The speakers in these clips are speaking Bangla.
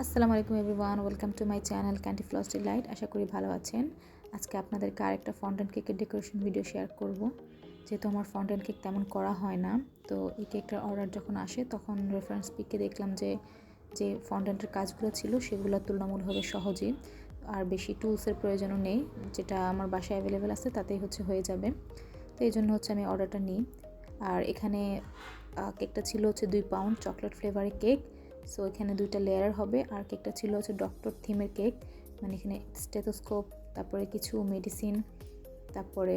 আসসালামু আলাইকুম everyone, welcome to my channel candy floss delight. আশা করি ভালো আছেন। আজকে আপনাদেরকে আরেকটা ফন্ডেন্ট কেকের ডেকোরেশন ভিডিও শেয়ার করব। যেহেতু আমার ফন্ডেন্ট কেক তেমন করা হয় না, তো এই কেকটার অর্ডার যখন আসে তখন রেফারেন্স পিকে দেখলাম যে ফন্ডেন্টের কাজগুলো ছিল সেগুলো তুলনামূলকভাবে সহজই, আর বেশি টুলসের প্রয়োজনও নেই। যেটা আমার বাসায় অ্যাভেলেবেল আছে তাতেই হয়ে যাবে। তো এই জন্য আমি অর্ডারটা নিই। আর এখানে কেকটা ছিল 2 পাউন্ড চকলেট ফ্লেভারের কেক। সো এখানে 2টা লেয়ার হবে। আর কেকটা ছিল ডক্টর থিমের কেক, মানে এখানে স্টেথোস্কোপ, তারপরে কিছু মেডিসিন, তারপরে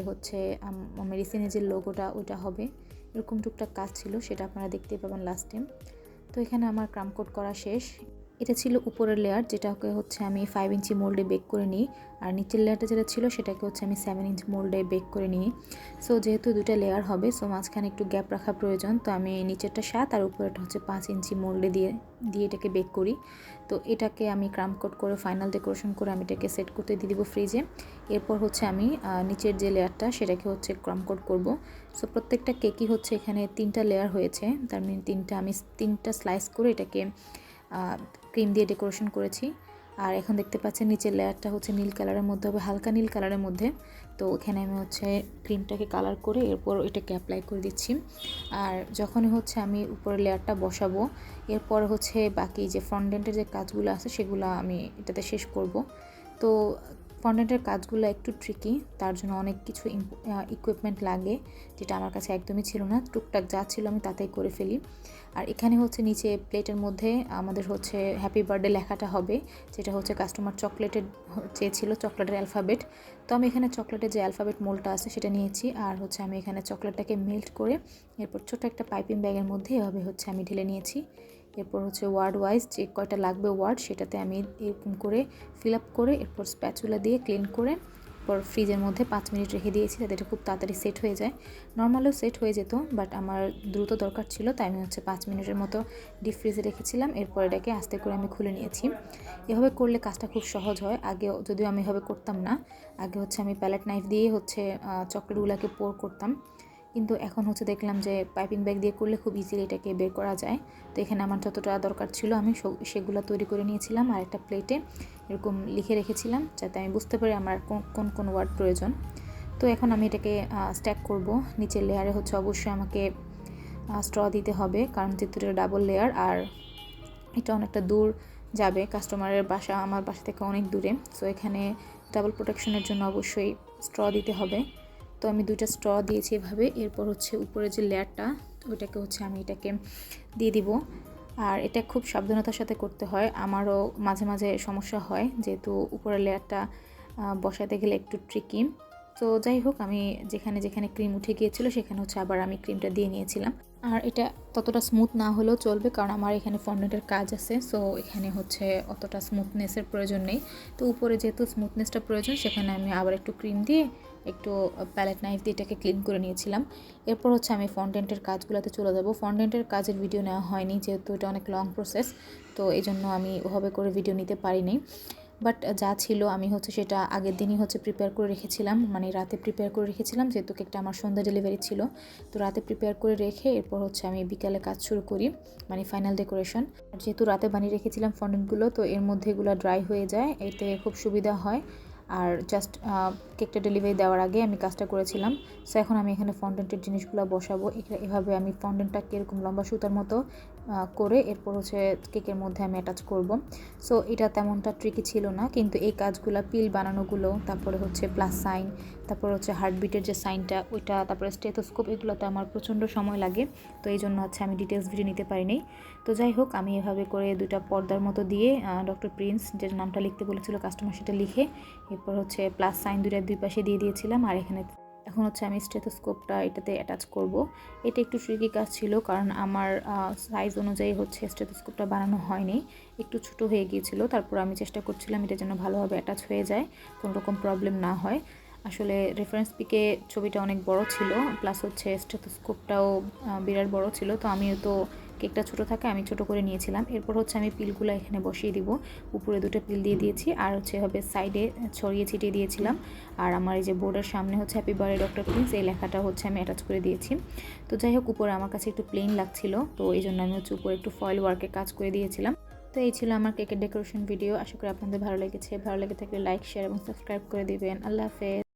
মেডিসিনের যে লোগোটা ওইটা হবে, এরকম টুকটাক কাজ ছিল, সেটা আপনারা দেখতেই পাবেন লাস্টে। তো এখানে আমার ক্রাম কোট করা শেষ। এটা ছিল উপরের লেয়ার, যেটাকে আমি 5 ইঞ্চি মোল্ডে বেক করে নিই। আর নিচের লেয়ারটা যেটা ছিল সেটাকে আমি 7 ইঞ্চি মোল্ডে বেক করে নিই। সো যেহেতু 2টা লেয়ার হবে, সো মাঝখানে একটু গ্যাপ রাখা প্রয়োজন। তো আমি নিচেরটা 7 আর উপরেরটা 5 ইঞ্চি মোল্ডে দিয়ে এটাকে বেক করি। তো এটাকে আমি ক্রাম কোট করে ফাইনাল ডেকোরেশন করে আমি এটাকে সেট করতে দিয়ে দিব ফ্রিজে। এরপর আমি নিচের যে লেয়ারটা সেটাকে ক্রাম কোট করব। সো প্রত্যেকটা কেকই এখানে 3টা লেয়ার হয়েছে, তার মানে আমি 3টা স্লাইস করে এটাকে ক্রিম দিয়ে ডেকোরেশন করেছি। আর এখন দেখতে পাচ্ছেন নিচের লেয়ারটা নীল কালারের মধ্যে হবে, হালকা নীল কালারের মধ্যে। তো এখানে আমি ক্রিমটাকে কালার করে এরপর এটাকে অ্যাপ্লাই করে দিচ্ছি। আর যখনই আমি উপরের লেয়ারটা বসাবো, এরপর বাকি যে ফন্ডেন্টের যে কাজগুলো আছে সেগুলো আমি এটাতে শেষ করব। তো ফন্ডেন্টের কাজগুলো একটু ট্রিকি, তার জন্য অনেক কিছু ইকুইপমেন্ট লাগে, যেটা আমার কাছে একদমই ছিল না। টুকটাক যা ছিল আমি তাতেই করে ফেলি। আর এখানে নিচে প্লেটের মধ্যে আমাদের হ্যাপি বার্থডে লেখাটা হবে, যেটা কাস্টমার চকলেটের চেয়েছিল, চকলেটের অ্যালফাবেট। তো আমি এখানে চকলেটের যে অ্যালফাবেট মোল্ডটা আছে সেটা নিয়েছি। আর আমি এখানে চকলেটটাকে মেল্ট করে এরপর ছোটো একটা পাইপিং ব্যাগের মধ্যে এভাবে আমি ঢেলে নিয়েছি। এরপর ওয়ার্ড ওয়াইজ যে কয়টা লাগবে ওয়ার্ড, সেটাতে আমি এরকম করে ফিল আপ করে এরপর স্প্যাচুলা দিয়ে ক্লিন করে এরপর ফ্রিজের মধ্যে 5 মিনিট রেখে দিয়েছি, যাতে এটা খুব তাড়াতাড়ি সেট হয়ে যায়। নর্মালও সেট হয়ে যেত, বাট আমার দ্রুত দরকার ছিল, তাই আমি 5 মিনিটের মতো ডিপ ফ্রিজে রেখেছিলাম। এরপর এটাকে আস্তে করে আমি খুলে নিয়েছি। এভাবে করলে কাজটা খুব সহজ হয়। আগে যদিও আমি এভাবে করতাম না, আগে আমি প্যালেট নাইফ দিয়ে চকলেটগুলোকে পোর করতাম, কিন্তু এখন দেখলাম যে পাইপিং ব্যাগ দিয়ে করলে খুব ইজিলি এটাকে বের করা যায়। তো এখানে আমার যতটা দরকার ছিল আমি সেগুলো তৈরি করে নিয়েছিলাম। আর একটা প্লেটে এরকম লিখে রেখেছিলাম, যাতে আমি বুঝতে পারি আমার কোন কোন ওয়ার্ড প্রয়োজন। তো এখন আমি এটাকে স্ট্যাক করব। নিচের লেয়ারে অবশ্যই আমাকে স্ট্র দিতে হবে, কারণ যেহেতু এটা ডাবল লেয়ার আর এটা অনেকটা দূর যাবে, কাস্টমারের বাসা আমার বাসা থেকে অনেক দূরে। সো এখানে ডাবল প্রোটেকশনের জন্য অবশ্যই স্ট্র দিতে হবে। তো আমি 2টা স্ট্র দিয়েছি এভাবে। এরপর উপরে যে লেয়ারটা ওইটাকে আমি এটাকে দিয়ে দিব। আর এটা খুব সাবধানতার সাথে করতে হয়, আমারও মাঝে মাঝে সমস্যা হয়, যেহেতু উপরের লেয়ারটা বসাতে গেলে একটু ট্রিকি। তো যাই হোক, আমি যেখানে যেখানে ক্রিম উঠে গিয়েছিলো সেখানে আবার আমি ক্রিমটা দিয়ে নিয়েছিলাম। আর এটা ততটা স্মুথ না হলেও চলবে, কারণ আমার এখানে ফন্ডেন্টের কাজ আছে। সো এখানে অতটা স্মুথনেসের প্রয়োজন নেই। তো উপরে যেহেতু স্মুথনেসটা প্রয়োজন, সেখানে আমি আবার একটু ক্রিম দিয়ে একটু প্যালেট নাইফ দিয়ে এটাকে ক্লিন করে নিয়েছিলাম। এরপর আমি ফন্ডেন্টের কাজগুলোতে চলে যাব। ফন্ডেন্টের কাজের ভিডিও নেওয়া হয়নি, যেহেতু এটা অনেক লং প্রসেস, তো এই জন্য আমি ওভাবে করে ভিডিও নিতে পারিনি। বাট যা ছিল আমি সেটা আগের দিনই প্রিপেয়ার করে রেখেছিলাম, মানে রাতে প্রিপেয়ার করে রেখেছিলাম, যেহেতু কেকটা আমার সন্ধ্যা ডেলিভারি ছিল। তো রাতে প্রিপেয়ার করে রেখে এরপর আমি বিকালে কাজ শুরু করি, মানে ফাইনাল ডেকোরেশন। যেহেতু রাতে বানিয়ে রেখেছিলাম ফন্ডেন্টগুলো, তো এর মধ্যে এগুলো ড্রাই হয়ে যায়, এতে খুব সুবিধা হয়। আর জাস্ট কেকটা ডেলিভারি দেওয়ার আগে আমি কাজটা করেছিলাম। সো এখন আমি এখানে ফন্ডেন্টের জিনিসগুলো বসাবো। এভাবে আমি ফন্ডেন্টটাকে এরকম লম্বা সুতার মতো করে এরপর কেকের মধ্যে আমি অ্যাটাচ করব। সো এটা তেমনটা ট্রিকি ছিল না, কিন্তু এই কাজগুলো পিল বানানোগুলো, তারপরে প্লাস সাইন, তারপর হার্টবিটের যে সাইনটা ওইটা, তারপরে স্টেথোস্কোপ, এগুলোতে আমার প্রচণ্ড সময় লাগে। তো এই জন্য আমি ডিটেলস ভিডিও নিতে পারিনি। তো যাই হোক, আমি এভাবে করে 2টা পর্দার মতো দিয়ে ডক্টর প্রিন্স যেটা নামটা লিখতে বলেছিল কাস্টমার, সেটা লিখে এরপর প্লাস সাইন 2টার 2 পাশে দিয়ে দিয়েছিলাম। আর এখানে এখন আমি স্টেথোস্কোপটা এটাতে অ্যাটাচ করব। এটা একটু ট্রিকি কাজ ছিল, কারণ আমার সাইজ অনুযায়ী স্টেথোস্কোপটা বানানো হয়নি, একটু ছোটো হয়ে গিয়েছিল। তারপর আমি চেষ্টা করছিলাম এটা যেন ভালোভাবে অ্যাটাচ হয়ে যায়, কোনো রকম প্রবলেম না হয়। আসলে রেফারেন্স পিকে ছবিটা অনেক বড় ছিল, প্লাস স্টেথোস্কোপটাও বিরাট বড় ছিল। তো আমিও তো কেকটা ছোটো থাকে আমি ছোটো করে নিয়েছিলাম। এরপর আমি পিলগুলো এখানে বসিয়ে দিব। উপরে 2টা পিল দিয়ে দিয়েছি, আর হবে সাইডে ছড়িয়ে ছিটিয়ে দিয়েছিলাম। আর আমার এই যে বোর্ডের সামনে হ্যাপি বার্থডে ডক্টর প্রিন্স, এই লেখাটা আমি অ্যাটাচ করে দিয়েছি। তো যাই হোক, উপরে আমার কাছে একটু প্লেন লাগছিল, তো এই জন্য আমি উপরে একটু ফয়েল ওয়ার্কে কাজ করে দিয়েছিলাম। তো তো এই ছিল আমার কেকের ডেকোরেশন ভিডিও। আশা করি আপনাদের ভালো লেগেছে। ভালো লেগে থাকলে লাইক, শেয়ার এবং সাবস্ক্রাইব করে দিবেন। আল্লাহ হাফেজ।